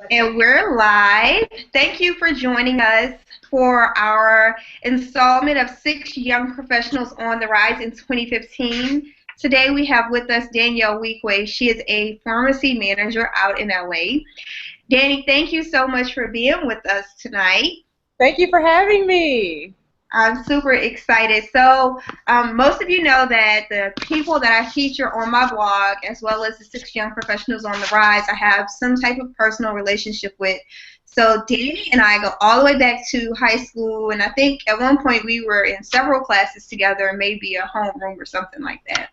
And we're live. Thank you for joining us for our installment of Six Young Professionals on the Rise in 2015. Today we have with us Danielle Nwigwe. She is a pharmacy manager out in LA. Danny, thank you so much for being with us tonight. Thank you for having me. I'm super excited. Most of you know that the people that I feature on my blog, as well as the Six Young Professionals on the Rise, I have some type of personal relationship with. So, Danny and I go all the way back to high school, and I think at one point we were in several classes together, maybe a homeroom or something like that.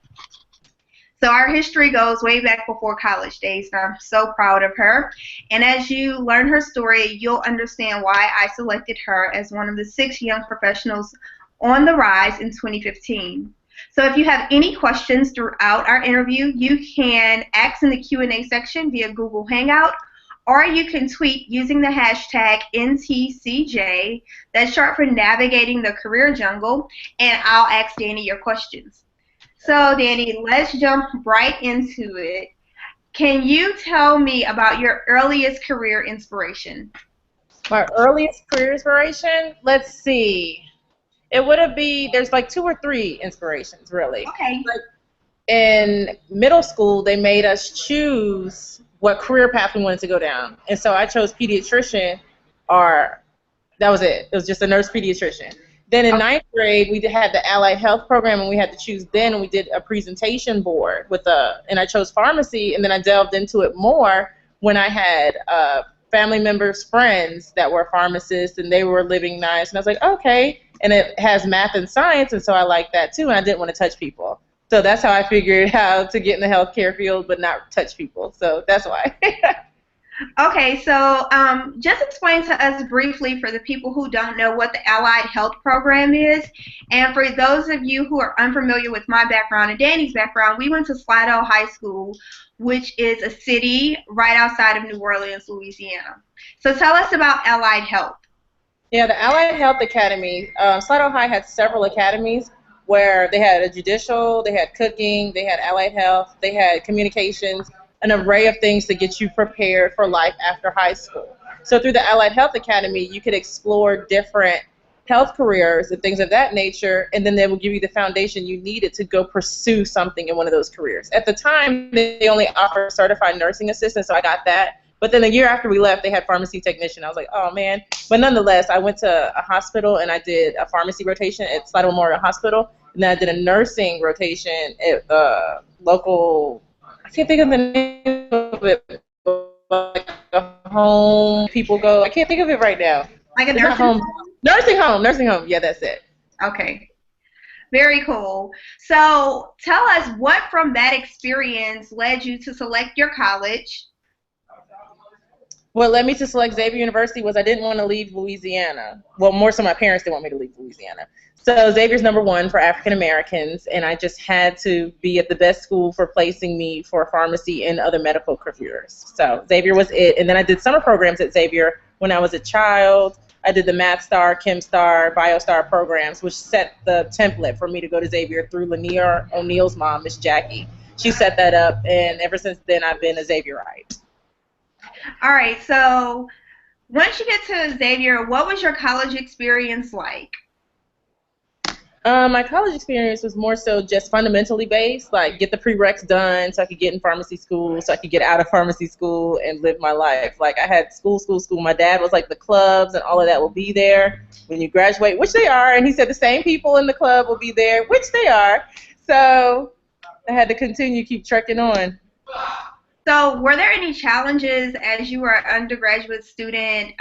So our history goes way back before college days, and I'm so proud of her. And as you learn her story, you'll understand why I selected her as one of the six young professionals on the rise in 2015. So if you have any questions throughout our interview, you can ask in the Q&A section via Google Hangout, or you can tweet using the hashtag NTCJ. That's short for Navigating the Career Jungle, and I'll ask Danny your questions. So, Danny, let's jump right into it. Can you tell me about your earliest career inspiration? My earliest career inspiration, let's see. It would have been, there's like two or three inspirations, really. Okay. Like in middle school, they made us choose what career path we wanted to go down. And so I chose pediatrician, or that was it. It was just a nurse pediatrician. Then in ninth grade, we had the allied health program, and we had to choose then, and we did a presentation board and I chose pharmacy, and then I delved into it more when I had family members, friends that were pharmacists, and they were living nice, and I was like, okay, and it has math and science, and so I like that too, and I didn't want to touch people. So that's how I figured how to get in the healthcare field but not touch people. So that's why. Okay, so just explain to us briefly for the people who don't know what the Allied Health Program is. And for those of you who are unfamiliar with my background and Danny's background, we went to Slidell High School, which is a city right outside of New Orleans, Louisiana. So tell us about Allied Health. Yeah, the Allied Health Academy, Slidell High had several academies where they had a judicial, they had cooking, they had allied health, they had communications, an array of things to get you prepared for life after high school. So through the Allied Health Academy, you could explore different health careers and things of that nature, and then they will give you the foundation you needed to go pursue something in one of those careers. At the time, they only offered certified nursing assistant, so I got that. But then the year after we left, they had pharmacy technician. I was like, oh, man. But nonetheless, I went to a hospital, and I did a pharmacy rotation at Slidell Memorial Hospital, and then I did a nursing rotation at local, I can't think of the name of it, like a home people go. I can't think of it right now. Like a nursing home? Nursing home. Yeah, that's it. Okay. Very cool. So tell us what from that experience led you to select your college. What led me to select Xavier University was I didn't want to leave Louisiana. Well, more so my parents didn't want me to leave Louisiana. So Xavier's #1 for African Americans, and I just had to be at the best school for placing me for pharmacy and other medical careers. So Xavier was it. And then I did summer programs at Xavier when I was a child. I did the Math Star, Chem Star, Bio Star programs, which set the template for me to go to Xavier through Lanier O'Neill's mom, Miss Jackie. She set that up, and ever since then I've been a Xavierite. All right, so once you get to Xavier, what was your college experience like? My college experience was more so just fundamentally based, like get the prereqs done so I could get in pharmacy school, so I could get out of pharmacy school and live my life. Like I had school. My dad was like the clubs and all of that will be there when you graduate, which they are, and he said the same people in the club will be there, which they are. So I had to keep trekking on. So were there any challenges as you were an undergraduate student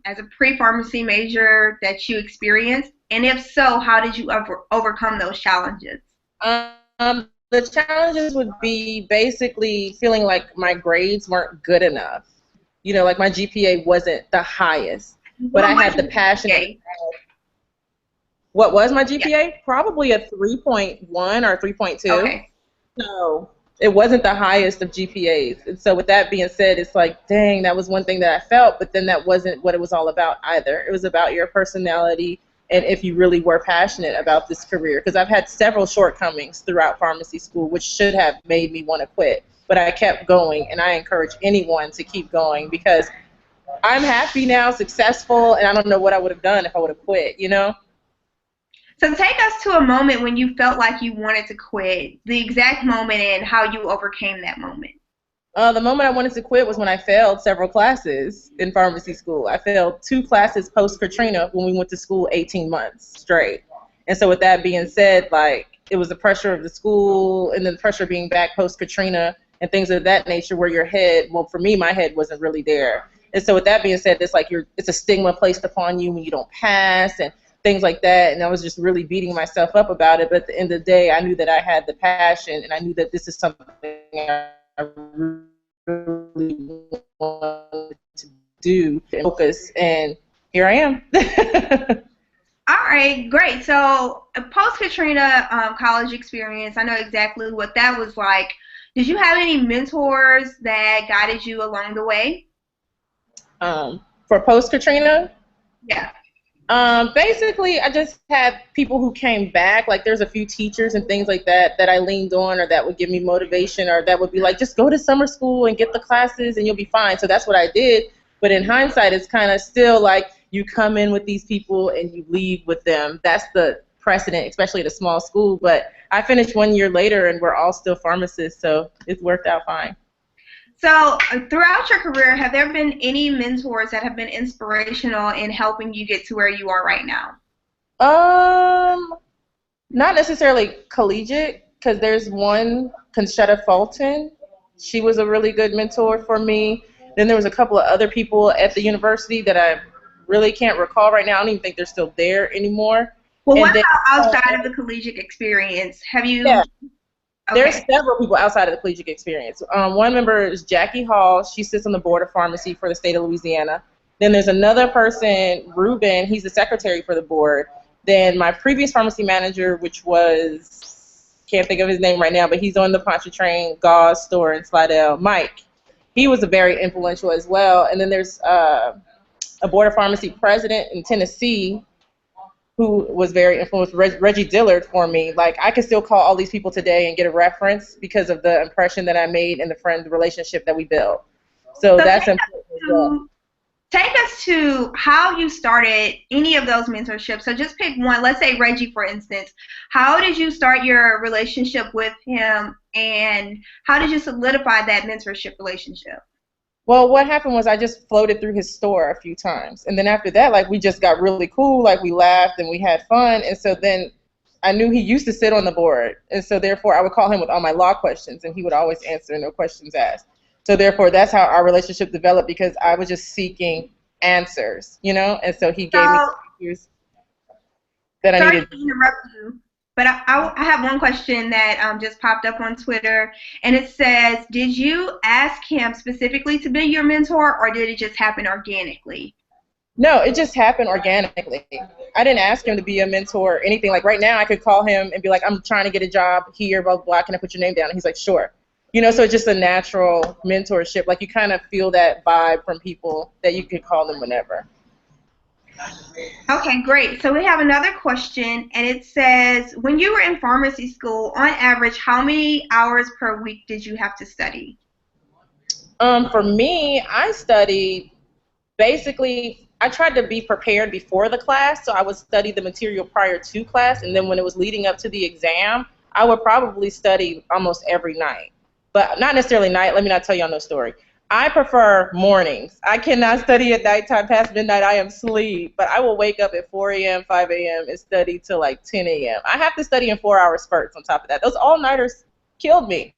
as a pre-pharmacy major that you experienced? And if so, how did you overcome those challenges? The challenges would be basically feeling like my grades weren't good enough. You know, like my GPA wasn't the highest, but I had the passion. What was my GPA? Yeah. Probably a 3.1 or 3.2. Okay. So it wasn't the highest of GPAs. And so with that being said, it's like, dang, that was one thing that I felt, but then that wasn't what it was all about either. It was about your personality and if you really were passionate about this career. Because I've had several shortcomings throughout pharmacy school, which should have made me want to quit. but I kept going, and I encourage anyone to keep going because I'm happy now, successful, and I don't know what I would have done if I would have quit, you know? So take us to a moment when you felt like you wanted to quit, the exact moment and how you overcame that moment. The moment I wanted to quit was when I failed several classes in pharmacy school. I failed 2 classes post-Katrina when we went to school 18 months straight. And so with that being said, like, it was the pressure of the school and then the pressure of being back post-Katrina and things of that nature where your head, well, for me, my head wasn't really there. And so with that being said, it's like it's a stigma placed upon you when you don't pass and things like that. And I was just really beating myself up about it. But at the end of the day, I knew that I had the passion and I knew that this is something I really wanted to do and focus, and here I am. All right, great. So post-Katrina college experience, I know exactly what that was like. Did you have any mentors that guided you along the way? For post-Katrina? Yeah. Basically, I just had people who came back. Like, there's a few teachers and things like that that I leaned on, or that would give me motivation, or that would be like, just go to summer school and get the classes and you'll be fine. So that's what I did. But in hindsight, it's kind of still like you come in with these people and you leave with them. That's the precedent, especially at a small school. But I finished 1 year later and we're all still pharmacists, so it's worked out fine. So throughout your career, have there been any mentors that have been inspirational in helping you get to where you are right now? Not necessarily collegiate, because there's one, Conchetta Fulton. She was a really good mentor for me. Then there was a couple of other people at the university that I really can't recall right now. I don't even think they're still there anymore. Well, what about outside of the collegiate experience? Have you? Yeah. Okay. There's several people outside of the collegiate experience. One member is Jackie Hall. She sits on the board of pharmacy for the state of Louisiana. Then there's another person, Ruben. He's the secretary for the board. Then my previous pharmacy manager, which was, can't think of his name right now, but he's on the Pontchartrain Gauze store in Slidell, Mike. He was very influential as well. And then there's a board of pharmacy president in Tennessee who was very influential, Reggie Dillard, for me. Like, I can still call all these people today and get a reference because of the impression that I made and the relationship that we built. So that's important as well. Take us to how you started any of those mentorships. So just pick one. Let's say Reggie, for instance. How did you start your relationship with him, and how did you solidify that mentorship relationship? Well, what happened was I just floated through his store a few times. And then after that, like, we just got really cool. Like, we laughed and we had fun. And so then I knew he used to sit on the board. And so therefore I would call him with all my law questions and he would always answer, no questions asked. So therefore that's how our relationship developed, because I was just seeking answers, you know? And so he gave me the answers that I needed. Sorry to interrupt you. But I have one question that just popped up on Twitter, and it says, did you ask him specifically to be your mentor, or did it just happen organically? No, it just happened organically. I didn't ask him to be a mentor or anything. Like, right now I could call him and be like, I'm trying to get a job here, blah, blah, blah. Can I put your name down? And he's like, sure. You know, so it's just a natural mentorship. Like, you kind of feel that vibe from people that you could call them whenever. Okay, great. So we have another question, and it says, when you were in pharmacy school, on average, how many hours per week did you have to study? For me, I studied, basically, I tried to be prepared before the class, so I would study the material prior to class, and then when it was leading up to the exam, I would probably study almost every night. But not necessarily night. Let me not tell y'all no story. I prefer mornings. I cannot study at nighttime past midnight. I am asleep. But I will wake up at 4 a.m., 5 a.m. and study till like 10 a.m. I have to study in 4-hour spurts on top of that. Those all-nighters killed me.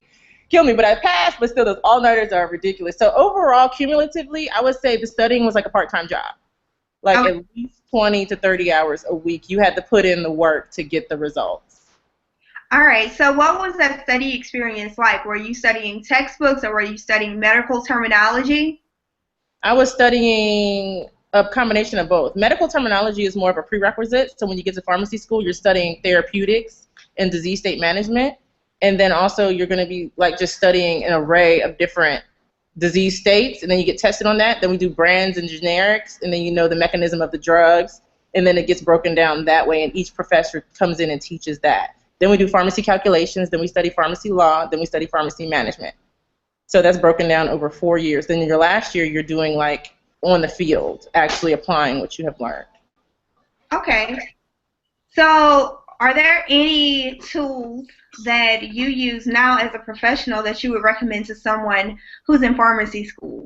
But I passed, but still those all-nighters are ridiculous. So overall, cumulatively, I would say the studying was like a part-time job. Like at least 20 to 30 hours a week. You had to put in the work to get the results. All right, so what was that study experience like? Were you studying textbooks, or were you studying medical terminology? I was studying a combination of both. Medical terminology is more of a prerequisite, so when you get to pharmacy school, you're studying therapeutics and disease state management, and then also you're going to be like just studying an array of different disease states, and then you get tested on that. Then we do brands and generics, and then you know the mechanism of the drugs, and then it gets broken down that way, and each professor comes in and teaches that. Then we do pharmacy calculations, then we study pharmacy law, then we study pharmacy management. So that's broken down over 4 years. Then in your last year, you're doing like on the field, actually applying what you have learned. Okay. So are there any tools that you use now as a professional that you would recommend to someone who's in pharmacy school?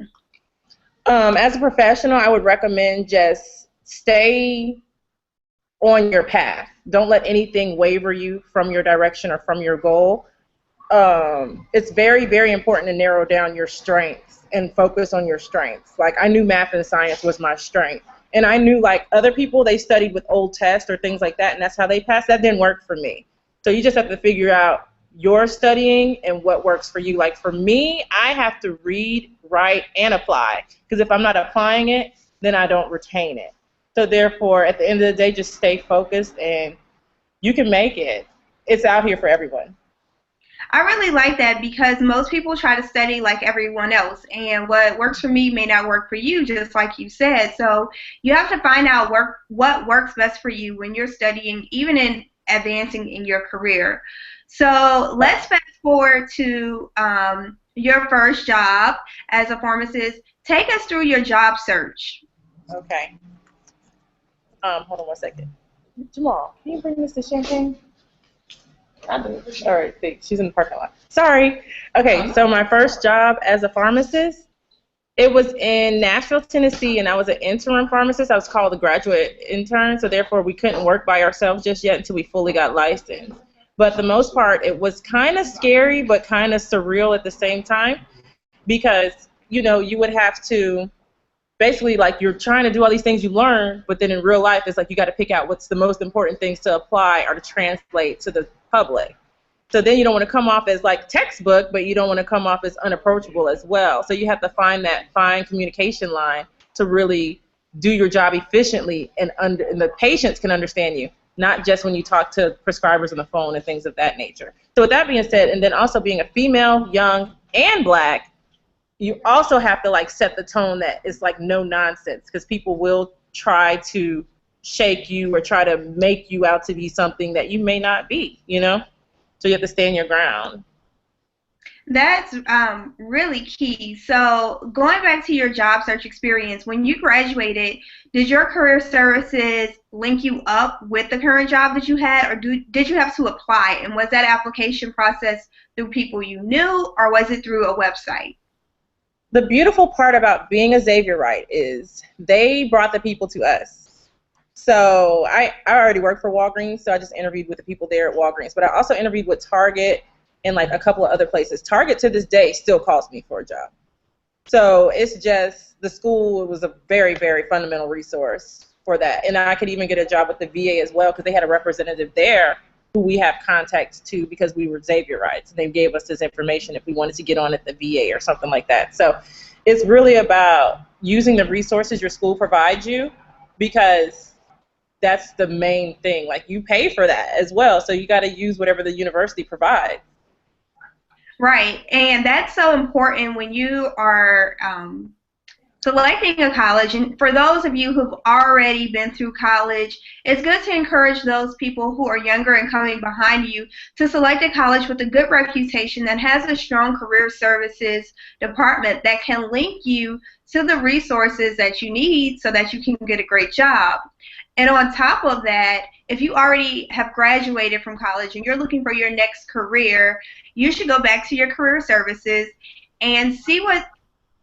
As a professional, I would recommend just stay on your path. Don't let anything waver you from your direction or from your goal. It's very, very important to narrow down your strengths and focus on your strengths. Like, I knew math and science was my strength. And I knew, like, other people, they studied with old tests or things like that, and that's how they passed. That didn't work for me. So you just have to figure out your studying and what works for you. Like, for me, I have to read, write, and apply. Because if I'm not applying it, then I don't retain it. So therefore, at the end of the day, just stay focused, and you can make it. It's out here for everyone. I really like that because most people try to study like everyone else, and what works for me may not work for you, just like you said. So you have to find out what works best for you when you're studying, even in advancing in your career. So let's fast forward to your first job as a pharmacist. Take us through your job search. Okay. Hold on one second. Jamal, can you bring this to champagne? I do. All right, thanks. She's in the parking lot. Sorry. Okay, so my first job as a pharmacist, it was in Nashville, Tennessee, and I was an interim pharmacist. I was called a graduate intern, so therefore we couldn't work by ourselves just yet until we fully got licensed. But the most part, it was kind of scary but kind of surreal at the same time because, you know, you would have to basically, like, you're trying to do all these things you learn, but then in real life, it's like you got to pick out what's the most important things to apply or to translate to the public. So then you don't want to come off as like textbook, but you don't want to come off as unapproachable as well. So you have to find that fine communication line to really do your job efficiently, and the patients can understand you, not just when you talk to prescribers on the phone and things of that nature. So with that being said, and then also being a female, young, and black, you also have to like set the tone that is like no nonsense, because people will try to shake you or try to make you out to be something that you may not be, you know? So you have to stand your ground. That's really key. So going back to your job search experience, when you graduated, did your career services link you up with the current job that you had, or did you have to apply? And was that application process through people you knew, or was it through a website? The beautiful part about being a Xavierite is they brought the people to us. So I already worked for Walgreens, so I just interviewed with the people there at Walgreens. But I also interviewed with Target and like a couple of other places. Target to this day still calls me for a job. So it's just the school was a very, very fundamental resource for that. And I could even get a job with the VA as well because they had a representative there who we have contacts to because we were Xavierites. They gave us this information if we wanted to get on at the VA or something like that. So it's really about using the resources your school provides you, because that's the main thing. Like, you pay for that as well, so you got to use whatever the university provides. Right, and that's so important when you are selecting a college. And for those of you who've already been through college, it's good to encourage those people who are younger and coming behind you to select a college with a good reputation that has a strong career services department that can link you to the resources that you need so that you can get a great job. And on top of that, if you already have graduated from college and you're looking for your next career, you should go back to your career services and see what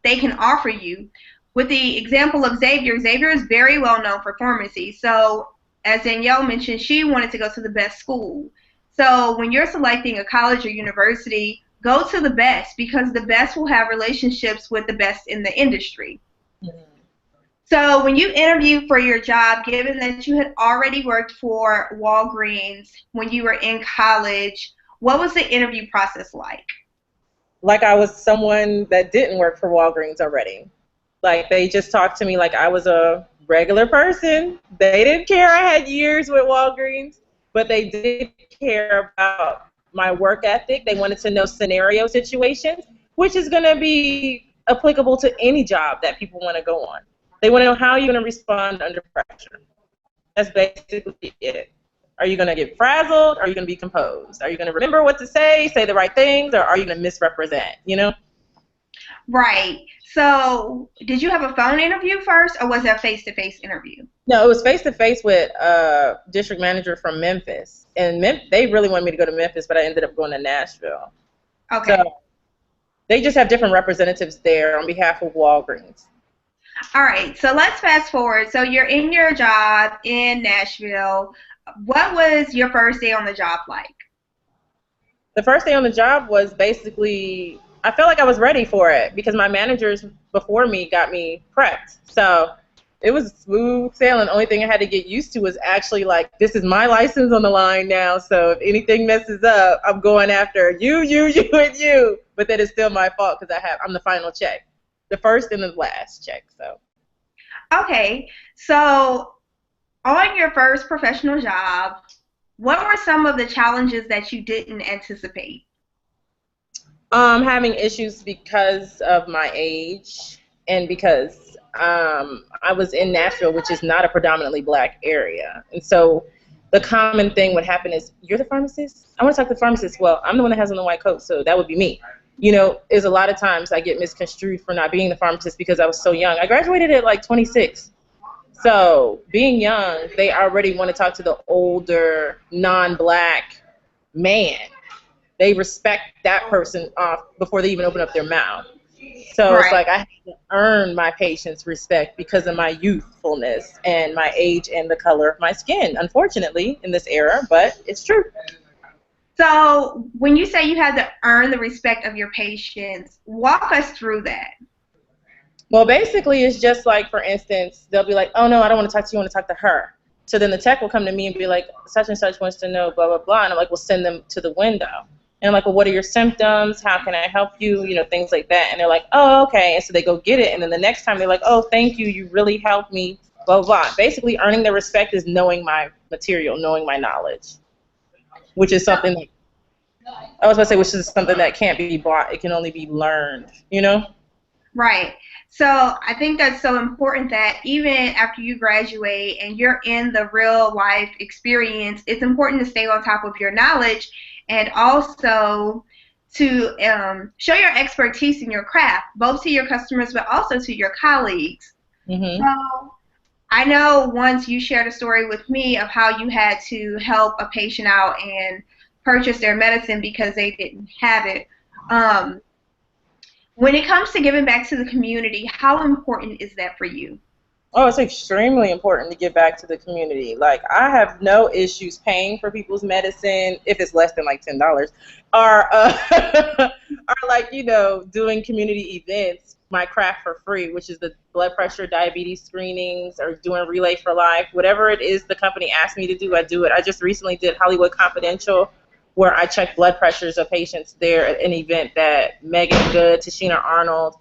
they can offer you. With the example of Xavier, Xavier is very well known for pharmacy. So as Danielle mentioned, she wanted to go to the best school. So when you're selecting a college or university, go to the best, because the best will have relationships with the best in the industry. Mm-hmm. So when you interviewed for your job, given that you had already worked for Walgreens when you were in college, what was the interview process like? Like I was someone that didn't work for Walgreens already. Like, they just talked to me like I was a regular person. They didn't care I had years with Walgreens, but they did care about my work ethic. They wanted to know scenario situations, which is going to be applicable to any job that people want to go on. They want to know how you're going to respond under pressure. That's basically it. Are you going to get frazzled? Are you going to be composed? Are you going to remember what to say the right things, or are you going to misrepresent, you know? Right. So, did you have a phone interview first, or was it a face-to-face interview? No, it was face to face with a district manager from Memphis, and they really wanted me to go to Memphis, but I ended up going to Nashville. Okay. So they just have different representatives there on behalf of Walgreens. All right. So let's fast forward. So you're in your job in Nashville. What was your first day on the job like? The first day on the job was basically, I felt like I was ready for it because my managers before me got me prepped. So it was smooth sailing. The only thing I had to get used to was actually like, this is my license on the line now. So if anything messes up, I'm going after you, and you. But that is still my fault because I'm the final check, the first and the last check. So. Okay. So on your first professional job, what were some of the challenges that you didn't anticipate? Having issues because of my age and because I was in Nashville, which is not a predominantly black area. And so the common thing would happen is, you're the pharmacist? I want to talk to the pharmacist. Well, I'm the one that has on the white coat, so that would be me. You know, is a lot of times I get misconstrued for not being the pharmacist because I was so young. I graduated at like 26. So being young, they already want to talk to the older, non-black man. They respect that person off before they even open up their mouth. So Right. It's like I have to earn my patient's respect because of my youthfulness and my age and the color of my skin, unfortunately, in this era, but it's true. So when you say you had to earn the respect of your patients, walk us through that. Well, basically, it's just like, for instance, they'll be like, oh, no, I don't want to talk to you, I want to talk to her. So then the tech will come to me and be like, such and such wants to know, blah, blah, blah. And I'm like, well, send them to the window. And I'm like, well, what are your symptoms? How can I help you? You know, things like that. And they're like, oh, okay. And so they go get it. And then the next time they're like, oh, thank you. You really helped me, blah, blah, blah. Basically, earning their respect is knowing my material, knowing my knowledge, which is something that, I was about to say, which is something that can't be bought. It can only be learned, you know? Right. So I think that's so important that even after you graduate and you're in the real life experience, it's important to stay on top of your knowledge and also to show your expertise in your craft, both to your customers but also to your colleagues. Mm-hmm. So I know once you shared a story with me of how you had to help a patient out and purchase their medicine because they didn't have it. When it comes to giving back to the community, how important is that for you? Oh, it's extremely important to give back to the community. Like, I have no issues paying for people's medicine if it's less than like $10, or like, you know, doing community events, my craft for free, which is the blood pressure, diabetes screenings, or doing Relay for Life. Whatever it is the company asked me to do, I do it. I just recently did Hollywood Confidential, where I checked blood pressures of patients there at an event that Megan Good, Tashina Arnold,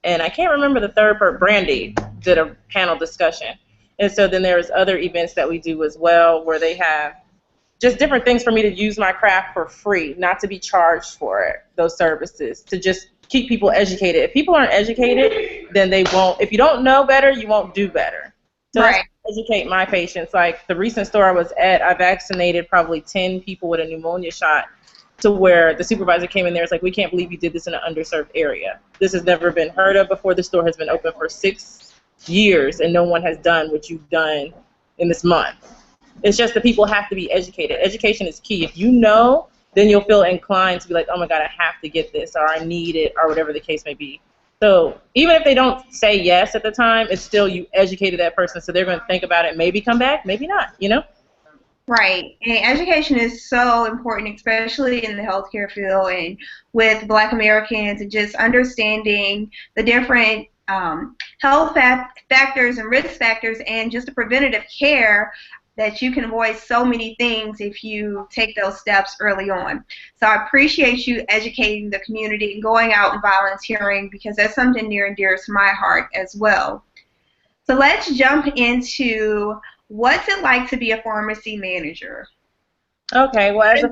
and I can't remember the third part, Brandy, did a panel discussion. And so then there's other events that we do as well where they have just different things for me to use my craft for free, not to be charged for it, those services, to just keep people educated. If people aren't educated, then they won't. If you don't know better, you won't do better. So Right. that's educate my patients. Like the recent store I was at, I vaccinated probably 10 people with a pneumonia shot, to where the supervisor came in there. It's like, we can't believe you did this in an underserved area. This has never been heard of before. The store has been open for 6 years, and no one has done what you've done in this month. It's just that people have to be educated. Education is key. If you know, then you'll feel inclined to be like, oh my God, I have to get this, or I need it, or whatever the case may be. So even if they don't say yes at the time, it's still you educated that person, so they're going to think about it, maybe come back, maybe not, you know? Right. And education is so important, especially in the healthcare field and with Black Americans, and just understanding the different health factors and risk factors and just the preventative care that you can avoid so many things if you take those steps early on. So I appreciate you educating the community and going out and volunteering, because that's something near and dear to my heart as well. So let's jump into what's it like to be a pharmacy manager? Okay, well, as a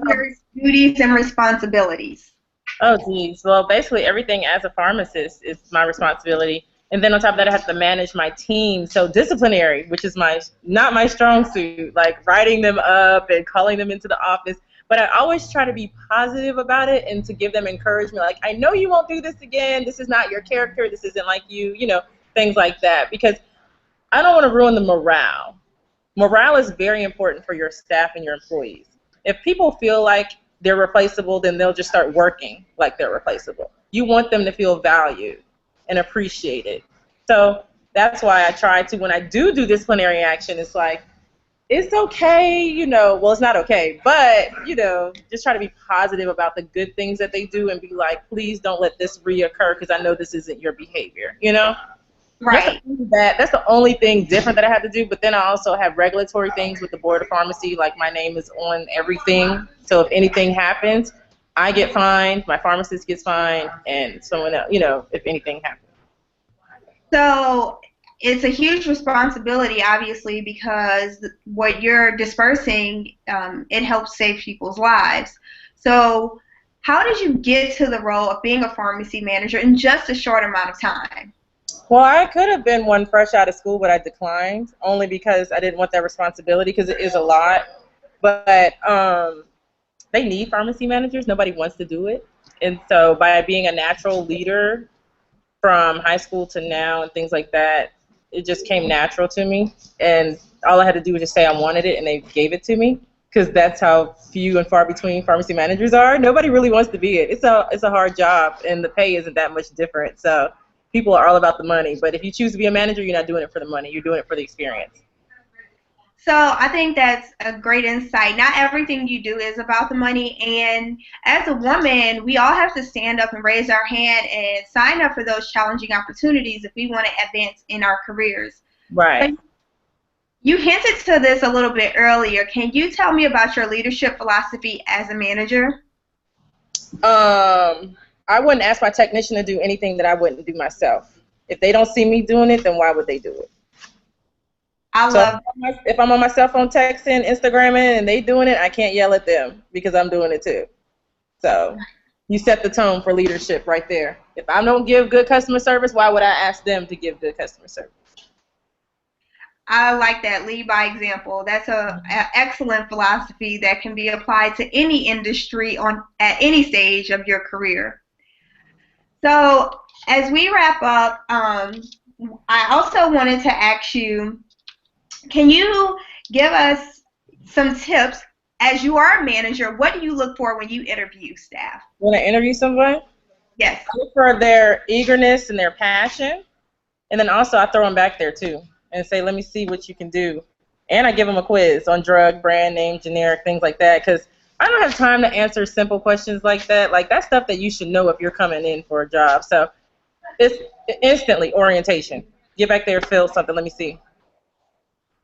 duties and responsibilities. Oh, geez. Well, basically everything as a pharmacist is my responsibility. And then on top of that, I have to manage my team. So disciplinary, which is not my strong suit, like writing them up and calling them into the office. but I always try to be positive about it and to give them encouragement. Like, I know you won't do this again. This is not your character. This isn't like you, things like that. Because I don't want to ruin the morale. Morale is very important for your staff and your employees. If people feel like they're replaceable, then they'll just start working like they're replaceable. You want them to feel valued and appreciated. So that's why I try to, when I do disciplinary action, it's like, it's okay, well, it's not okay, but, just try to be positive about the good things that they do and be like, please don't let this reoccur because I know this isn't your behavior, Right. That's the only thing different that I have to do, but then I also have regulatory things with the Board of Pharmacy, like my name is on everything, so if anything happens, I get fined, my pharmacist gets fined, and someone else, if anything happens. So it's a huge responsibility, obviously, because what you're dispersing, it helps save people's lives. So how did you get to the role of being a pharmacy manager in just a short amount of time? Well, I could have been one fresh out of school, but I declined, only because I didn't want that responsibility, because it is a lot. But they need pharmacy managers. Nobody wants to do it. And so by being a natural leader from high school to now and things like that, it just came natural to me. And all I had to do was just say I wanted it, and they gave it to me, because that's how few and far between pharmacy managers are. Nobody really wants to be it. It's a hard job, and the pay isn't that much different. So people are all about the money. But if you choose to be a manager, you're not doing it for the money. You're doing it for the experience. So I think that's a great insight. Not everything you do is about the money, and as a woman, we all have to stand up and raise our hand and sign up for those challenging opportunities if we want to advance in our careers. Right. But you hinted to this a little bit earlier. Can you tell me about your leadership philosophy as a manager? I wouldn't ask my technician to do anything that I wouldn't do myself. If they don't see me doing it, then why would they do it? If I'm on my cell phone texting, Instagramming, and they doing it, I can't yell at them because I'm doing it too. So you set the tone for leadership right there. If I don't give good customer service, why would I ask them to give good customer service? I like that. Lead by example. That's an excellent philosophy that can be applied to any industry at any stage of your career. So as we wrap up, I also wanted to ask you, can you give us some tips? As you are a manager, what do you look for when you interview staff? When I interview someone? Yes. I look for their eagerness and their passion. And then also I throw them back there too and say, let me see what you can do. And I give them a quiz on drug, brand name, generic, things like that, because I don't have time to answer simple questions like that. Like, that's stuff that you should know if you're coming in for a job. So it's instantly orientation. Get back there, fill something, let me see.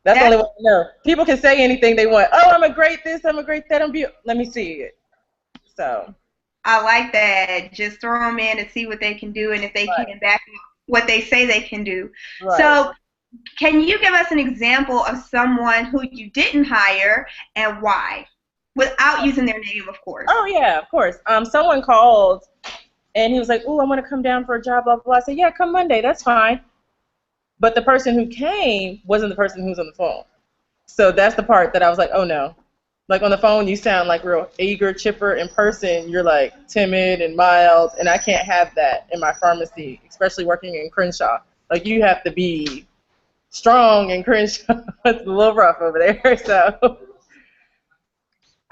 That's the only way I know. People can say anything they want. Oh, I'm a great this, I'm a great that, let me see it. So I like that. Just throw them in and see what they can do, and if they can back what they say they can do. Right. So can you give us an example of someone who you didn't hire and why? Without using their name, of course. Oh, yeah, of course. Someone called, and he was like, oh, I want to come down for a job, blah, blah, blah. I said, yeah, come Monday, that's fine. But the person who came wasn't the person who was on the phone. So that's the part that I was like, oh, no. Like, on the phone, you sound like real eager, chipper. In person, you're, like, timid and mild, and I can't have that in my pharmacy, especially working in Crenshaw. Like, you have to be strong in Crenshaw. It's a little rough over there, so.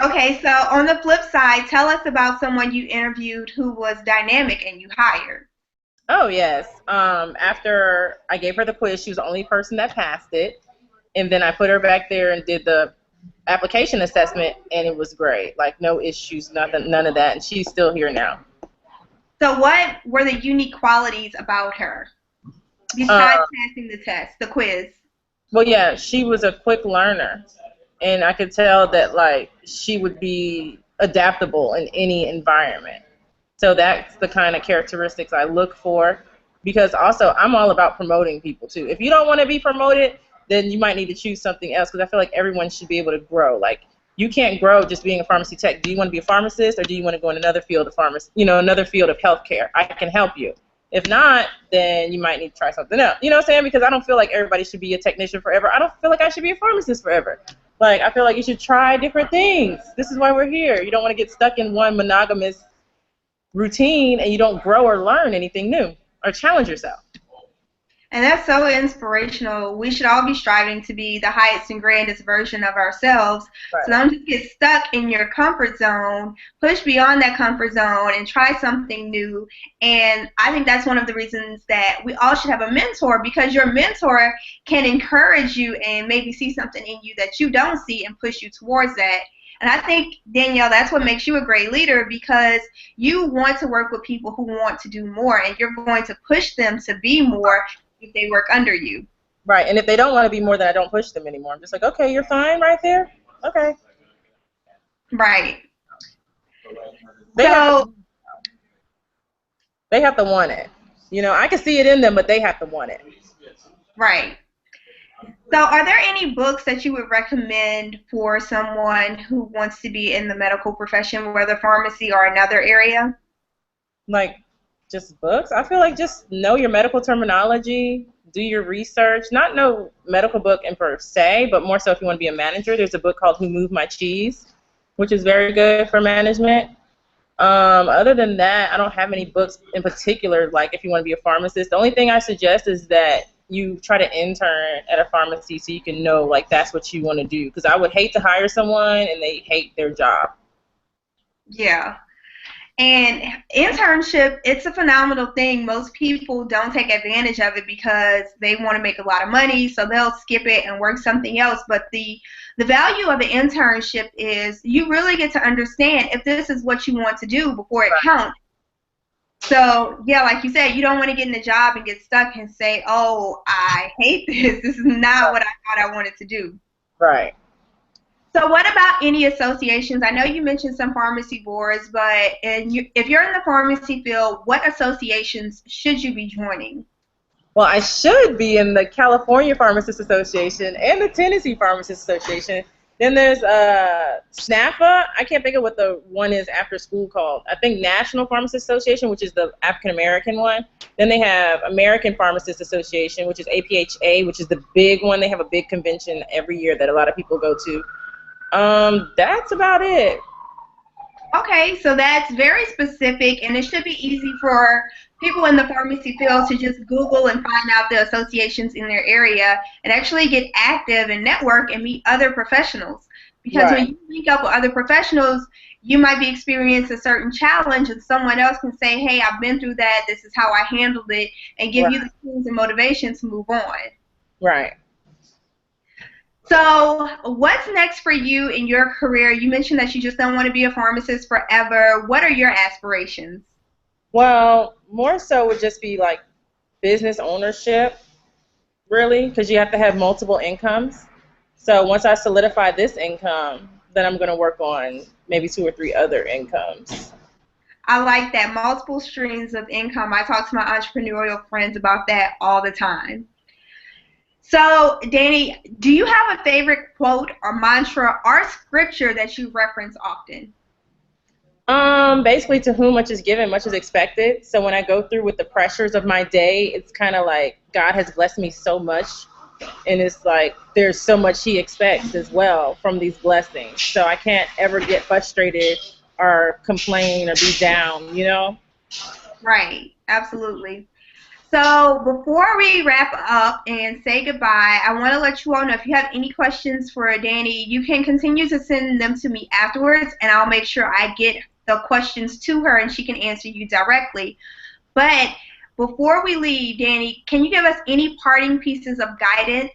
Okay, so on the flip side, tell us about someone you interviewed who was dynamic and you hired. Oh, yes. After I gave her the quiz, she was the only person that passed it. And then I put her back there and did the application assessment, and it was great. Like, no issues, nothing, none of that. And she's still here now. So what were the unique qualities about her besides passing the test, the quiz? Well, yeah, she was a quick learner. And I could tell that, like, she would be adaptable in any environment. So that's the kind of characteristics I look for, because also I'm all about promoting people too. If you don't want to be promoted, then you might need to choose something else, because I feel like everyone should be able to grow. Like, you can't grow just being a pharmacy tech. Do you want to be a pharmacist, or do you want to go in another field of pharmacy, another field of healthcare? I can help you. If not, then you might need to try something else. You know what I'm saying? Because I don't feel like everybody should be a technician forever. I don't feel like I should be a pharmacist forever. Like, I feel like you should try different things. This is why we're here. You don't want to get stuck in one monogamous routine and you don't grow or learn anything new or challenge yourself. And that's so inspirational. We should all be striving to be the highest and grandest version of ourselves. Right. So don't just get stuck in your comfort zone. Push beyond that comfort zone and try something new. And I think that's one of the reasons that we all should have a mentor, because your mentor can encourage you and maybe see something in you that you don't see and push you towards that. And I think, Danielle, that's what makes you a great leader, because you want to work with people who want to do more, and you're going to push them to be more if they work under you. Right, and if they don't want to be more, then I don't push them anymore. I'm just like, okay, you're fine right there? Okay. Right. They have to want it. You know, I can see it in them, but they have to want it. Right. So are there any books that you would recommend for someone who wants to be in the medical profession, whether pharmacy or another area? Like, just books? I feel like just know your medical terminology, do your research. Not no medical book in per se, but more so if you want to be a manager. There's a book called Who Moved My Cheese, which is very good for management. Other than that, I don't have any books in particular, like if you want to be a pharmacist. The only thing I suggest is that you try to intern at a pharmacy so you can know, like, that's what you want to do. Because I would hate to hire someone and they hate their job. Yeah. And internship, it's a phenomenal thing. Most people don't take advantage of it because they want to make a lot of money, so they'll skip it and work something else. But the value of the internship is you really get to understand if this is what you want to do before it counts. So, yeah, like you said, you don't want to get in a job and get stuck and say, oh, I hate this. This is not what I thought I wanted to do. Right. So what about any associations? I know you mentioned some pharmacy boards, but if you're in the pharmacy field, what associations should you be joining? Well, I should be in the California Pharmacists Association and the Tennessee Pharmacists Association. Then there's SNAFA. I can't think of what the one is after school called. I think National Pharmacists Association, which is the African-American one. Then they have American Pharmacists Association, which is APHA, which is the big one. They have a big convention every year that a lot of people go to. That's about it. Okay, so that's very specific, and it should be easy for people in the pharmacy field to just Google and find out the associations in their area and actually get active and network and meet other professionals. Because when you link up with other professionals, you might be experiencing a certain challenge, and someone else can say, hey, I've been through that, this is how I handled it, and give you the tools and motivation to move on. Right. So what's next for you in your career? You mentioned that you just don't want to be a pharmacist forever. What are your aspirations? Well, more so would just be like business ownership, really, because you have to have multiple incomes. So once I solidify this income, then I'm going to work on maybe 2 or 3 other incomes. I like that, multiple streams of income. I talk to my entrepreneurial friends about that all the time. So, Danny, do you have a favorite quote or mantra or scripture that you reference often? Basically, to whom much is given, much is expected. So when I go through with the pressures of my day, it's kind of like God has blessed me so much, and it's like there's so much He expects as well from these blessings. So I can't ever get frustrated or complain or be down, you know? Right, absolutely. So before we wrap up and say goodbye, I want to let you all know if you have any questions for Danny, you can continue to send them to me afterwards, and I'll make sure I get the questions to her and she can answer you directly. But before we leave, Danny, can you give us any parting pieces of guidance?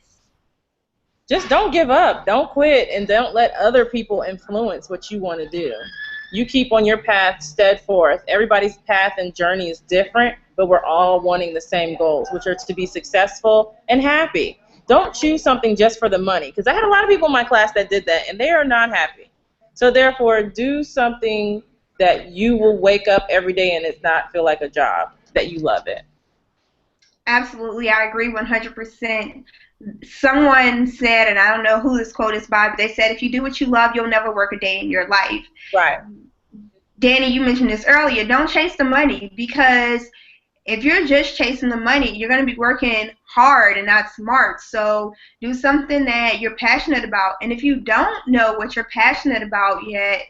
Just don't give up, don't quit, and don't let other people influence what you want to do. You keep on your path steadfast. Everybody's path and journey is different, but we're all wanting the same goals, which are to be successful and happy. Don't choose something just for the money, because I had a lot of people in my class that did that, and they are not happy. So therefore, do something that you will wake up every day and it's not feel like a job, that you love it. Absolutely, I agree 100%. Someone said, and I don't know who this quote is by, but they said, if you do what you love, you'll never work a day in your life. Right. Danny, you mentioned this earlier. Don't chase the money, because If you're just chasing the money, you're going to be working hard and not smart. So do something that you're passionate about. And if you don't know what you're passionate about yet,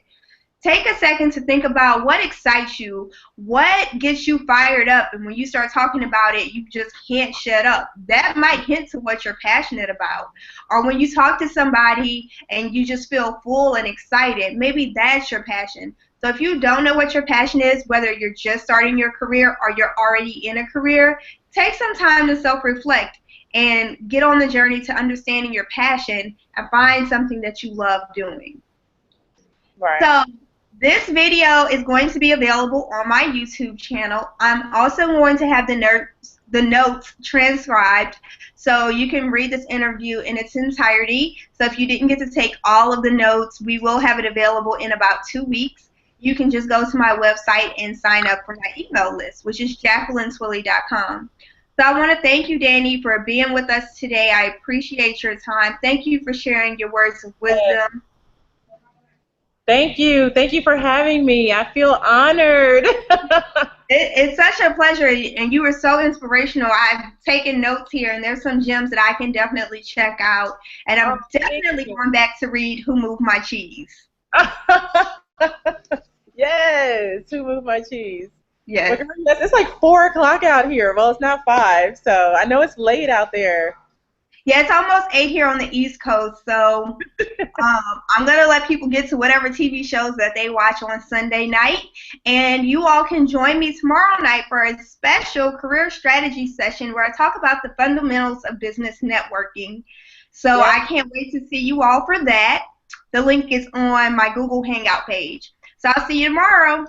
take a second to think about what excites you, what gets you fired up, and when you start talking about it, you just can't shut up. That might hint to what you're passionate about. Or when you talk to somebody and you just feel full and excited, maybe that's your passion. So if you don't know what your passion is, whether you're just starting your career or you're already in a career, take some time to self-reflect and get on the journey to understanding your passion and find something that you love doing. Right. So this video is going to be available on my YouTube channel. I'm also going to have the notes transcribed so you can read this interview in its entirety. So if you didn't get to take all of the notes, we will have it available in about 2 weeks. You can just go to my website and sign up for my email list, which is jacquelineswilly.com. So I want to thank you, Danny, for being with us today. I appreciate your time. Thank you for sharing your words of wisdom. Thank you. Thank you for having me. I feel honored. It's such a pleasure, and you were so inspirational. I've taken notes here, and there's some gems that I can definitely check out. And I'm definitely going back to read Who Moved My Cheese. Yes, Who Moved My Cheese? Yes. It's like 4 o'clock out here. Well, it's not 5, so I know it's late out there. Yeah, it's almost 8 here on the East Coast, so I'm going to let people get to whatever TV shows that they watch on Sunday night, and you all can join me tomorrow night for a special career strategy session where I talk about the fundamentals of business networking. So yeah. I can't wait to see you all for that. The link is on my Google Hangout page. So I'll see you tomorrow.